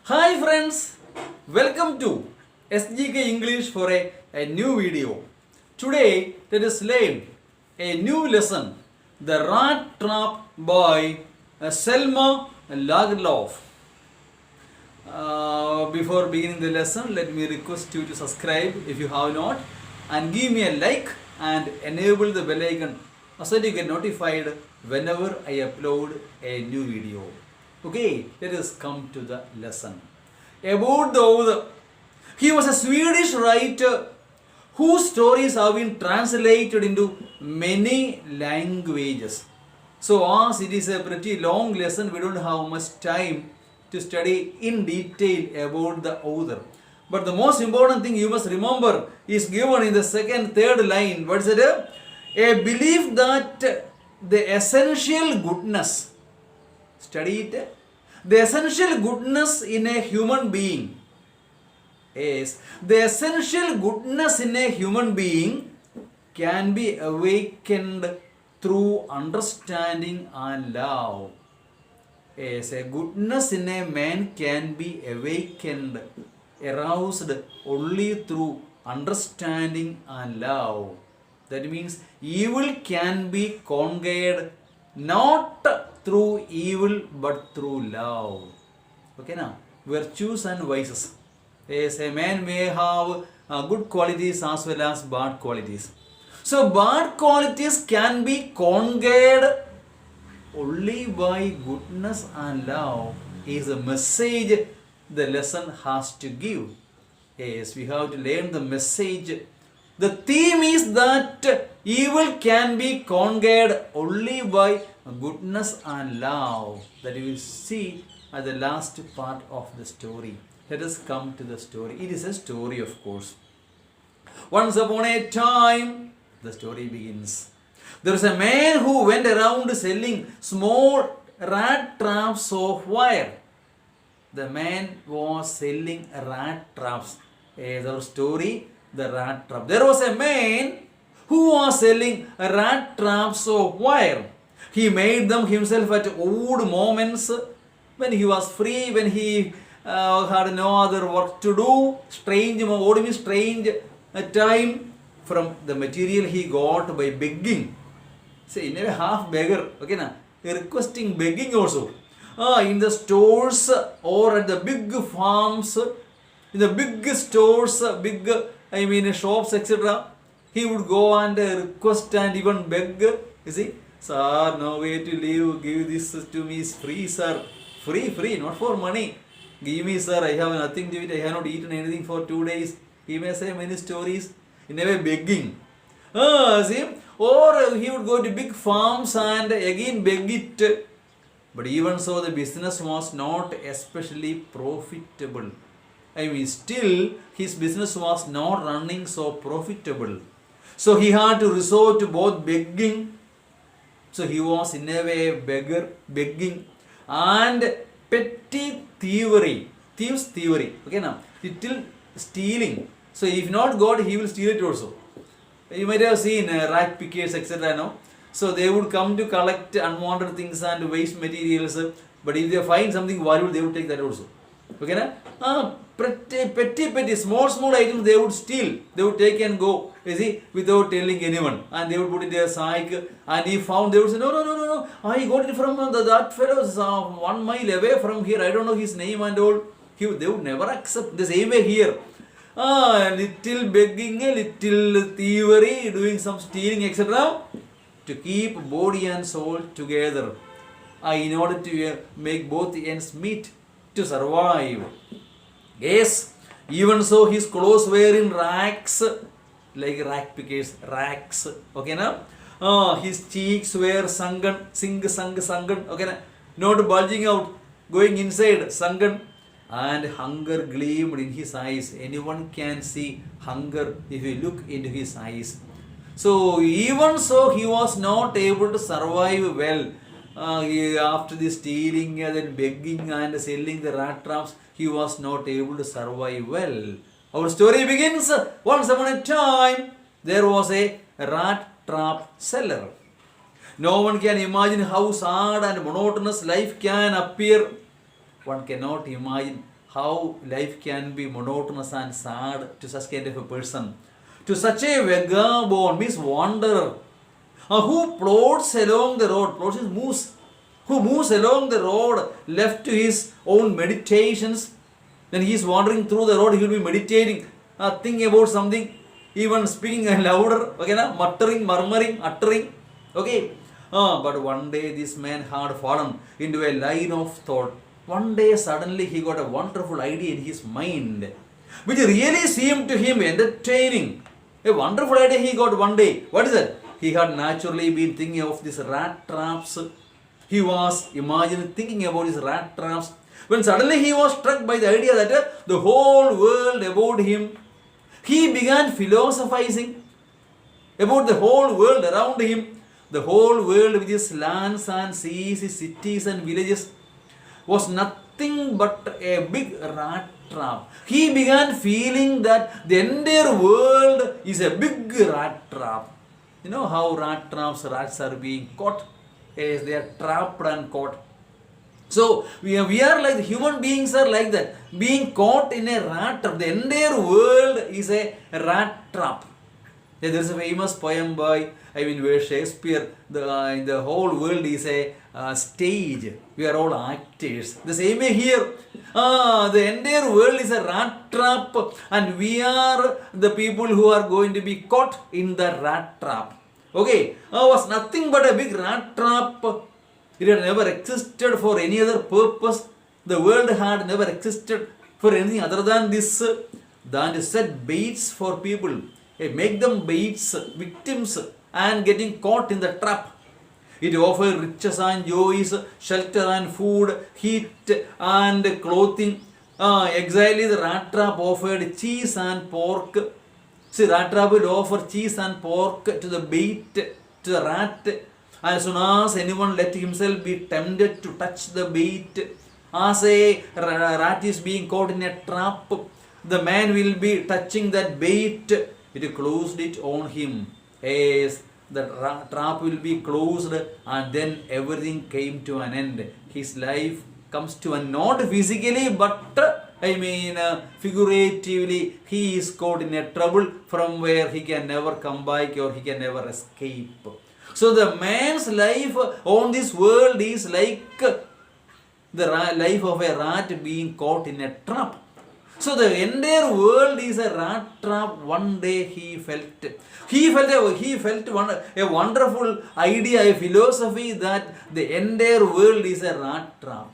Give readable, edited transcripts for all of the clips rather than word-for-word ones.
Hi friends, welcome to SGK English for a new video. Today let us learn a new lesson, the Rattrap by Selma Lagerlof. Before beginning the lesson, let me request you to subscribe if you have not and give me a like and enable the bell icon so that you get notified whenever I upload a new video. Okay, let us come to the lesson. About the author. He was a Swedish writer whose stories have been translated into many languages. So as it is a pretty long lesson, we don't have much time to study in detail about the author. But the most important thing you must remember is given in the second, third line. What is it? A belief that the essential goodness, study it, the essential goodness in a human being is the essential goodness in a human being can be awakened through understanding and love. Yes, a goodness in a man can be awakened, aroused only through understanding and love. That means evil can be conquered not through evil but through love. Okay, now virtues and vices. Yes, a man may have good qualities as well as bad qualities. So bad qualities can be conquered only by goodness and love is a message the lesson has to give. Yes, we have to learn the message. The theme is that evil can be conquered only by goodness and love. That you will see at the last part of the story. Let us come to the story. It is a story, of course. Once upon a time, the story begins. There was a man who went around selling small rat traps of wire. The man was selling rat traps. As our story, the rat trap. There was a man who was selling rat traps of wire. He made them himself at odd moments when he was free, when he had no other work to do. Strange time from the material he got by begging. Say, in a way, half beggar, okay, na? Requesting begging also. In the stores or at the big farms, in the big stores, shops, etc. He would go and request and even beg. You see, sir, no way to live, give this to me, is free, sir. Free, not for money. Give me, sir, I have nothing to eat, I have not eaten anything for 2 days. He may say many stories, in a way begging. See? Or he would go to big farms and again beg it. But even so, the business was not especially profitable. Still his business was not running so profitable. So he had to resort to both begging. So he was in a way beggar, begging, and petty thievery. Thieves' thievery. Okay, now little stealing. So if not God, he will steal it also. You might have seen rat pickers, etc. No? So they would come to collect unwanted things and waste materials. But if they find something valuable, they would take that also. Okay, na? Petty, small items they would steal. They would take and go, you see, without telling anyone. And they would put it in their sack. And if found, they would say, no. I got it from that fellow's 1 mile away from here. I don't know his name and all. They would never accept. The same way here. Little begging, a little thievery, doing some stealing, etc. To keep body and soul together. In order to make both the ends meet to survive. Yes, even so his clothes were in racks, like rack pickers, racks. Okay, now? His cheeks were sunken, okay, na? Not bulging out, going inside, sunken. And hunger gleamed in his eyes. Anyone can see hunger if you look into his eyes. So even so, he was not able to survive well. After the stealing, then begging and selling the rat traps, he was not able to survive well. Our story begins. Once upon a time, there was a rat trap seller. No one can imagine how sad and monotonous life can appear. One cannot imagine how life can be monotonous and sad to such kind of a person. To such a vagabond, means wanderer, who plods along the road, plods is moves, who moves along the road left to his own meditations. When he is wandering through the road, he will be meditating, thinking about something, even speaking louder, okay, muttering, murmuring, uttering, okay. But one day this man had fallen into a line of thought. One day suddenly he got a wonderful idea in his mind, which really seemed to him entertaining. A wonderful idea he got one day. What is that? He had naturally been thinking of these rat traps. He was imagining, thinking about these rat traps, when suddenly he was struck by the idea that the whole world about him, he began philosophizing about the whole world around him. The whole world with its lands and seas, cities and villages was nothing but a big rat trap. He began feeling that the entire world is a big rat trap. You know how rat traps, rats are being caught? Yes, they are trapped and caught. So we are like, the human beings are like that, being caught in a rat trap. The entire world is a rat trap. There is a famous poem by, where Shakespeare, the whole world is a stage. We are all actors. The same way here, the entire world is a rat trap, and we are the people who are going to be caught in the rat trap. Okay, was nothing but a big rat trap. It had never existed for any other purpose. The world had never existed for anything other than this, than to set baits for people. Make them baits, victims, and getting caught in the trap. It offered riches and joys, shelter and food, heat and clothing. Exactly, the rat trap offered cheese and pork. See, rat trap will offer cheese and pork to the bait, to the rat. As soon as anyone let himself be tempted to touch the bait, as a rat is being caught in a trap, the man will be touching that bait. It closed it on him. Yes, the trap will be closed, and then everything came to an end. His life comes to an end, not physically, but figuratively. He is caught in a trouble from where he can never come back, or he can never escape. So the man's life on this world is like the life of a rat being caught in a trap. So the entire world is a rat trap. One day he felt a wonderful idea, a philosophy that the entire world is a rat trap.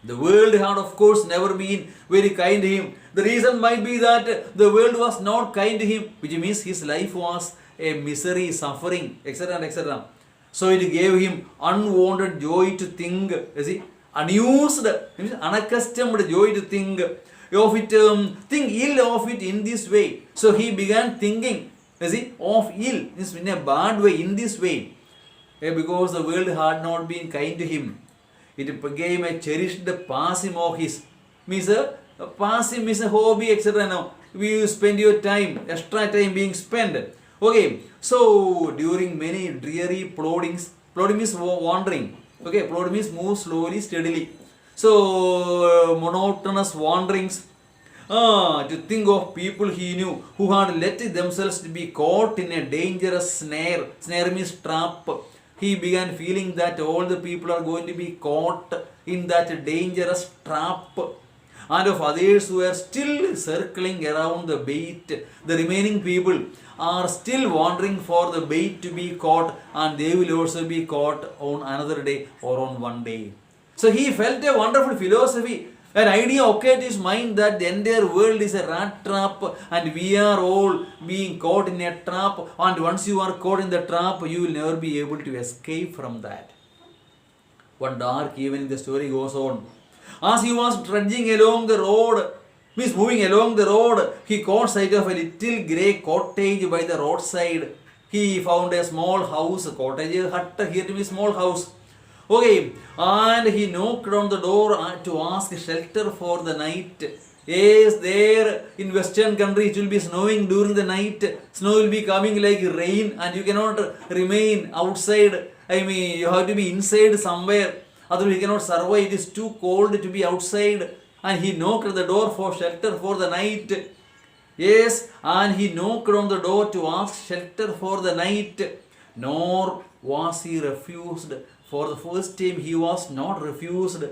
The world had, of course, never been very kind to him. The reason might be that the world was not kind to him, which means his life was a misery, suffering, etc. etc. So it gave him unwanted joy to think, unused, unaccustomed joy to think of it, think ill of it in this way. So he began thinking, of ill, in a bad way, in this way, because the world had not been kind to him. It became a cherished pastime of his. Means a pastime is a hobby, etc. Now, you spend your time, extra time being spent. Okay, so during many dreary ploddings, plodding means wandering. Okay, plod means move slowly, steadily. So monotonous wanderings. To think of people he knew who had let themselves to be caught in a dangerous snare. Snare means trap. He began feeling that all the people are going to be caught in that dangerous trap, and of others who are still circling around the bait. The remaining people are still wandering for the bait to be caught, and they will also be caught on another day or on one day. So he felt a wonderful philosophy. An idea occurred to his mind that the entire world is a rat trap, and we are all being caught in a trap, and once you are caught in the trap, you will never be able to escape from that. One dark evening, the story goes on. As he was trudging along the road, moving along the road, he caught sight of a little grey cottage by the roadside. He found a small house, cottage, hut, here to be small house. Okay, and he knocked on the door to ask shelter for the night. Yes, there in Western country it will be snowing during the night. Snow will be coming like rain, and you cannot remain outside. You have to be inside somewhere. Otherwise you cannot survive. It is too cold to be outside. and he knocked at the door for shelter for the night. Yes, and he knocked on the door to ask shelter for the night. Nor was he refused. For the first time he was not refused.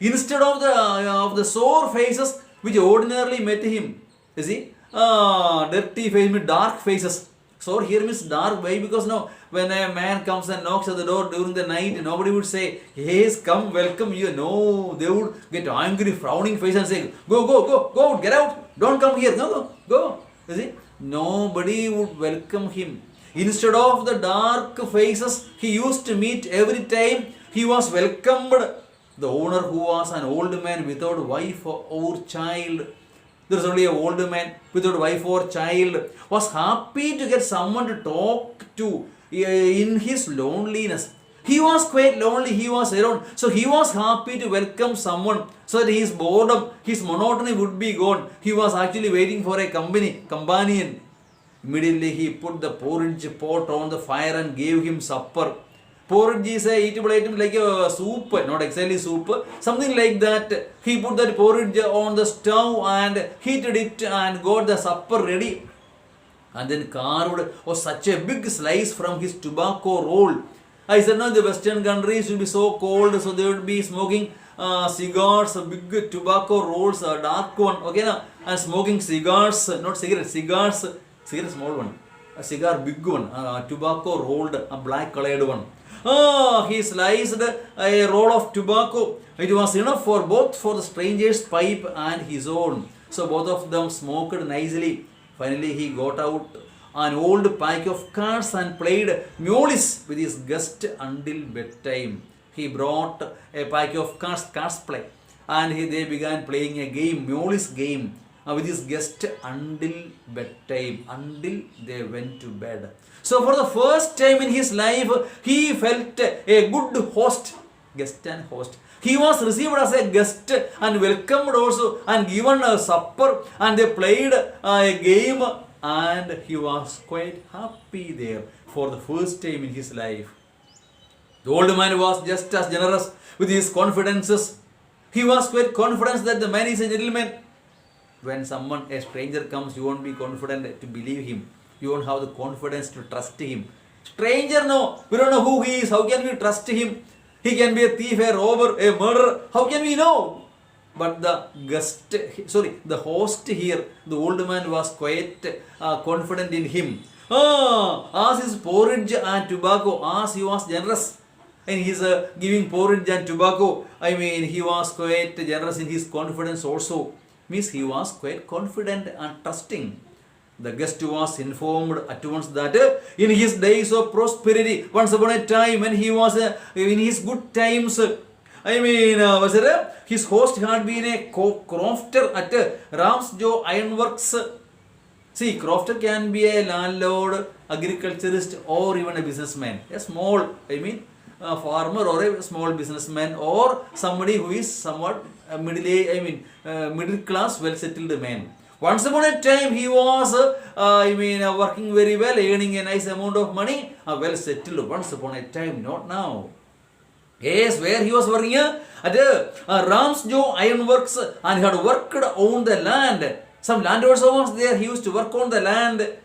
Instead of the sore faces which ordinarily met him, you see, dirty face means dark faces. So here means dark. Why? Because no, when a man comes and knocks at the door during the night, nobody would say, yes, come, welcome you. No, they would get angry, frowning face and say, go, go, go, go, get out, don't come here, no, go. You see, nobody would welcome him. Instead of the dark faces he used to meet every time, he was welcomed. The owner, who was an old man without wife or child, there is only an old man without wife or child, was happy to get someone to talk to in his loneliness. He was quite lonely, he was alone. So he was happy to welcome someone so that his boredom, his monotony would be gone. He was actually waiting for a companion. Immediately he put the porridge pot on the fire and gave him supper. Porridge is a eatable item like a soup, not exactly soup, something like that. He put that porridge on the stove and heated it and got the supper ready. And then carved such a big slice from his tobacco roll. I said, no, the Western countries will be so cold, so they would be smoking cigars, big tobacco rolls, a dark one, okay, na? And smoking cigars, not cigarettes, cigars, cigarette small one, a cigar big one, tobacco rolled, a black colored one. He sliced a roll of tobacco. It was enough for both for the stranger's pipe and his own. So both of them smoked nicely. Finally he got out an old pack of cards and played mules with his guest until bedtime. He brought a pack of cards play, and they began playing a game, mules game, with his guest until bedtime, until they went to bed. So for the first time in his life, he felt a good host, guest and host. He was received as a guest and welcomed also and given a supper, and they played a game, and he was quite happy there for the first time in his life. The old man was just as generous with his confidences. He was quite confident that the man is a gentleman. When a stranger comes, you won't be confident to believe him. You won't have the confidence to trust him. Stranger, no, we don't know who he is. How can we trust him? He can be a thief, a robber, a murderer. How can we know? But the host here, the old man was quite confident in him. As his porridge and tobacco, as he was generous in his giving porridge and tobacco, he was quite generous in his confidence also. Means he was quite confident and trusting. The guest was informed at once that in his days of prosperity, once upon a time when he was in his good times, his host had been a crofter at Ramsjo Ironworks. See, crofter can be a landlord, agriculturist, or even a businessman. A small, a farmer or a small businessman, or somebody who is somewhat middle class, well settled man. Once upon a time he was working very well, earning a nice amount of money, well settled. Once upon a time, not now. Yes, where he was working at Ramsjo Ironworks, and he had worked on the land. Some land also was there, he used to work on the land.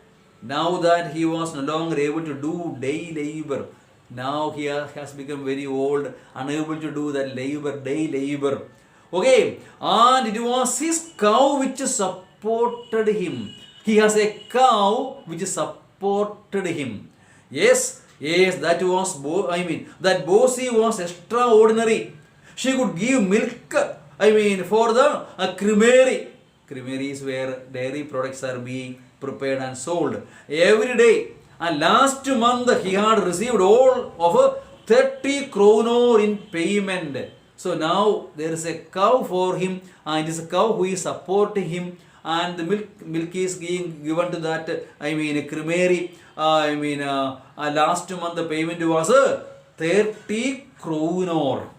Now that he was no longer able to do day labor, now he has become very old, unable to do that day labor. Okay, and it was his cow which supported him. He has a cow which supported him. Yes, that was, that Bosie was extraordinary. She could give milk, for the creamery. Creamery is where dairy products are being prepared and sold every day. And last month he had received all of 30 kronor in payment. So now there is a cow for him, and it is a cow who is supporting him, and the milk is being given to that, a creamery. Last month the payment was 30 kronor.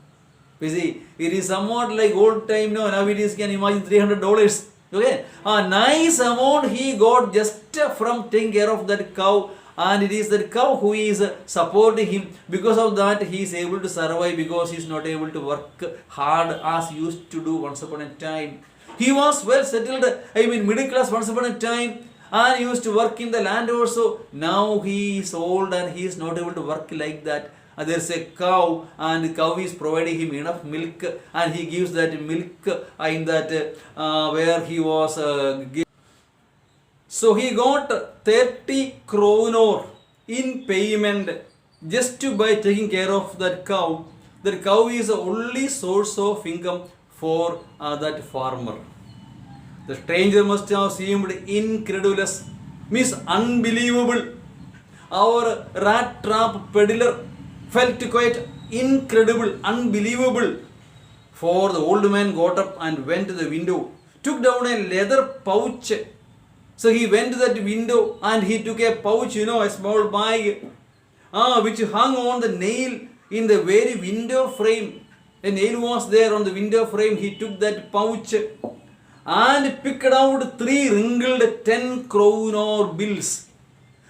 You see, it is somewhat like old time now. Nowadays can imagine $300. Okay, a nice amount he got just from taking care of that cow and it is that cow who is supporting him. Because of that, he is able to survive, because he is not able to work hard as he used to do once upon a time. He was well settled, middle class once upon a time, and he used to work in the land also. Now he is old and he is not able to work like that. There is a cow, and the cow is providing him enough milk, and he gives that milk in that where he was so he got 30 kronor in payment just by taking care of that cow. That cow is the only source of income for that farmer. The stranger must have seemed incredulous, means unbelievable. Our Rattrap peddler felt quite incredible, unbelievable. For the old man got up and went to the window, took down a leather pouch. So he went to that window and he took a pouch, a small bag, which hung on the nail in the very window frame. A nail was there on the window frame. He took that pouch and picked out 3 wrinkled 10 kronor bills.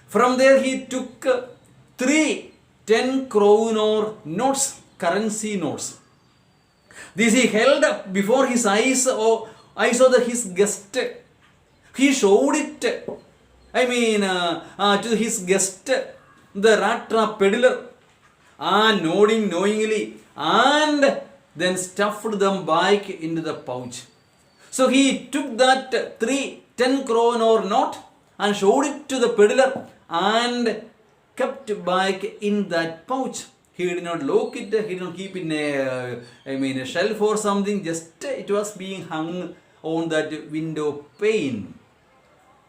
From there he took 3 10 kronor notes, currency notes. This he held up before his eyes of his guest. He showed it, to his guest, the Rattrap peddler, and nodding knowingly, and then stuffed them back into the pouch. So he took that 3 10 kronor note and showed it to the peddler and kept back in that pouch. He did not lock it, he did not keep it in a shelf or something, just it was being hung on that window pane.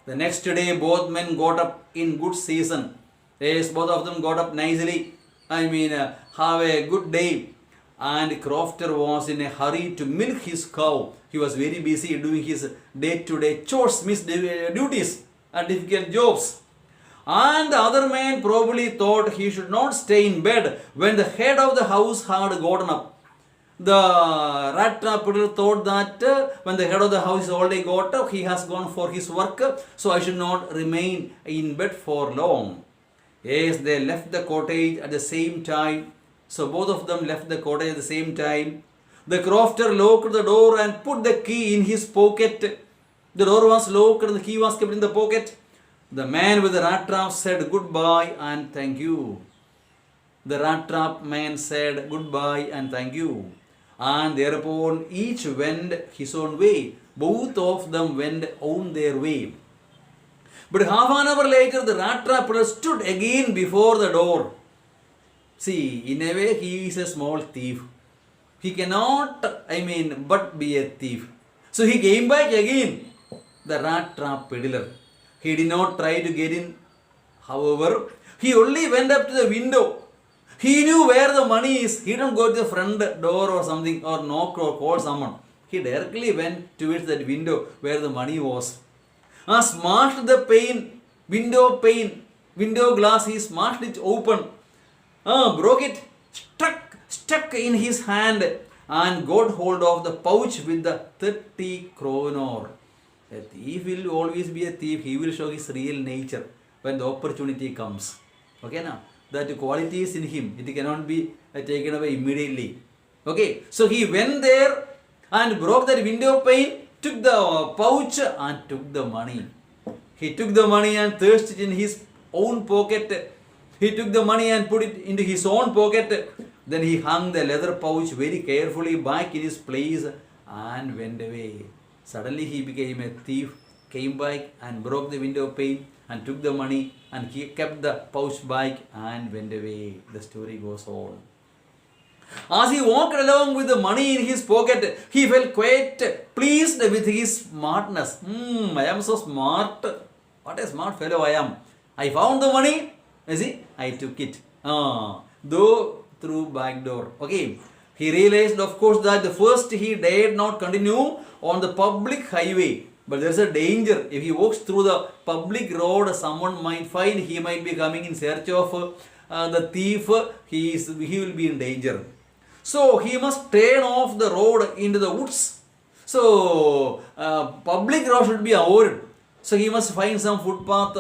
The next day both men got up in good season. Yes, both of them got up nicely. Have a good day. And Crofter was in a hurry to milk his cow. He was very busy doing his day-to-day chores, duties and difficult jobs. And the other man probably thought he should not stay in bed when the head of the house had gotten up. The Rattrap peddler thought that when the head of the house is already got up, he has gone for his work, so I should not remain in bed for long. Yes, they left the cottage at the same time. So both of them left the cottage at the same time. The crofter locked the door and put the key in his pocket. The door was locked and the key was kept in the pocket. The man with the Rattrap said goodbye and thank you. The Rattrap man said goodbye and thank you. And thereupon each went his own way. Both of them went on their way. But half an hour later, the Rattrap peddler stood again before the door. See, in a way, he is a small thief. He cannot, but be a thief. So he came back again, the Rattrap peddler. He did not try to get in. However, he only went up to the window. He knew where the money is. He didn't go to the front door or something, or knock or call someone. He directly went towards that window where the money was. Smashed the window glass, he smashed it open. Broke it, stuck in his hand, and got hold of the pouch with the 30 kronor. A thief will always be a thief. He will show his real nature when the opportunity comes. Okay, now that quality is in him. It cannot be taken away immediately. Okay, so he went there and broke that window pane, took the pouch and took the money. He took the money and thrust it in his own pocket. He took the money and put it into his own pocket. Then he hung the leather pouch very carefully back in his place and went away. Suddenly he became a thief, came back and broke the window pane and took the money and he kept the pouch back and went away. The story goes on. As he walked along with the money in his pocket, he felt quite pleased with his smartness. I am so smart. What a smart fellow I am. I found the money. You see, I took it. Though through back door. Okay. He realized, of course, that the first he dared not continue on the public highway. But there is a danger. If he walks through the public road, someone might find he might be coming in search of the thief. He will be in danger. So he must turn off the road into the woods. So public road should be avoided. So he must find some footpath,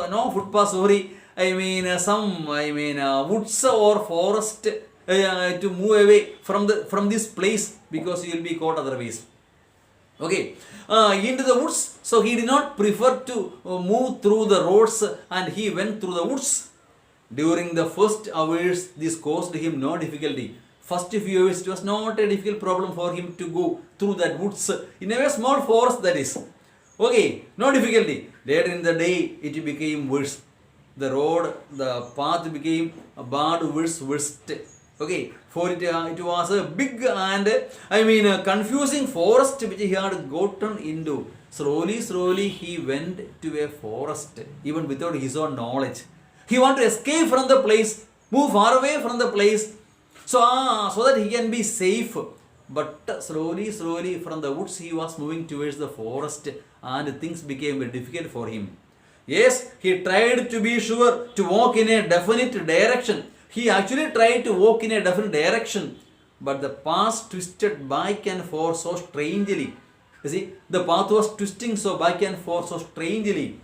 woods or forest to move away from this place, because you will be caught otherwise. Okay, into the woods. So he did not prefer to move through the roads, and he went through the woods. During the first hours, this caused him no difficulty. First few hours, it was not a difficult problem for him to go through that woods. In a very small forest, that is. Okay, no difficulty. Later in the day, it became worse. The road, the path became a bad, worst. Okay, for it was a big and confusing forest which he had gotten into. Slowly he went to a forest, even without his own knowledge. He wanted to escape from the place, move far away from the place, so that he can be safe. But slowly from the woods he was moving towards the forest, and things became very difficult for him. Yes, he tried to be sure to walk in a definite direction. He actually tried to walk in a different direction, but the path twisted back and forth so strangely. You see, the path was twisting so back and forth so strangely.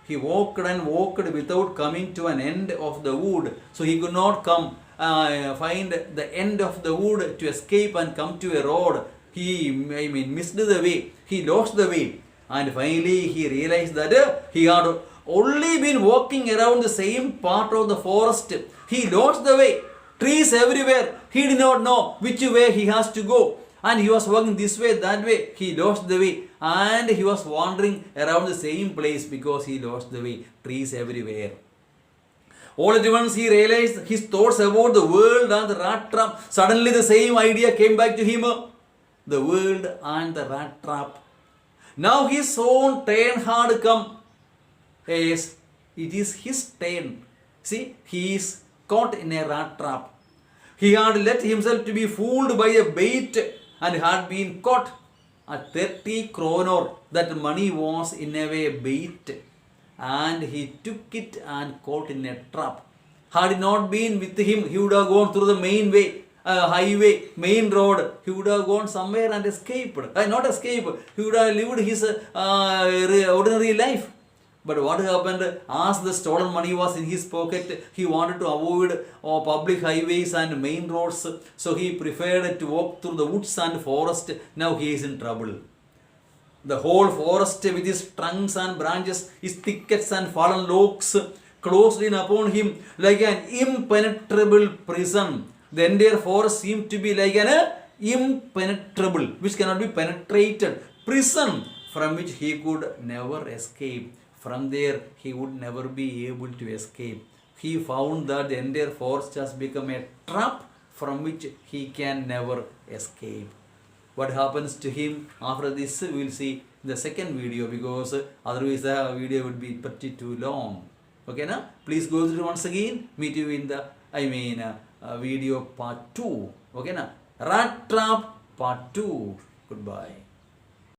He walked and walked without coming to an end of the wood. So he could not find the end of the wood to escape and come to a road. He missed the way. He lost the way. And finally he realized that he had only been walking around the same part of the forest. He lost the way. Trees everywhere. He did not know which way he has to go. And he was walking this way, that way. He lost the way. And he was wandering around the same place because he lost the way. Trees everywhere. All at once he realized his thoughts about the world and the rat trap. Suddenly the same idea came back to him. The world and the rat trap. Now his own turn had come. Yes, it is his turn. See, he is caught in a rat trap. He had let himself to be fooled by a bait and had been caught at 30 kroner. That money was in a way bait, and he took it and caught in a trap. Had it not been with him, he would have gone through the main way, highway, main road. He would have gone somewhere and escaped. Not escaped, he would have lived his ordinary life. But what happened, as the stolen money was in his pocket, he wanted to avoid public highways and main roads. So he preferred to walk through the woods and forest. Now he is in trouble. The whole forest with its trunks and branches, its thickets and fallen logs closed in upon him like an impenetrable prison. The entire forest seemed to be like an impenetrable, which cannot be penetrated, prison from which he could never escape. From there, he would never be able to escape. He found that the entire forest has become a trap from which he can never escape. What happens to him after this, we will see in the second video, because otherwise the video would be pretty too long. Okay, now please go through once again. Meet you in the video part 2. Okay, now Rattrap part 2. Goodbye.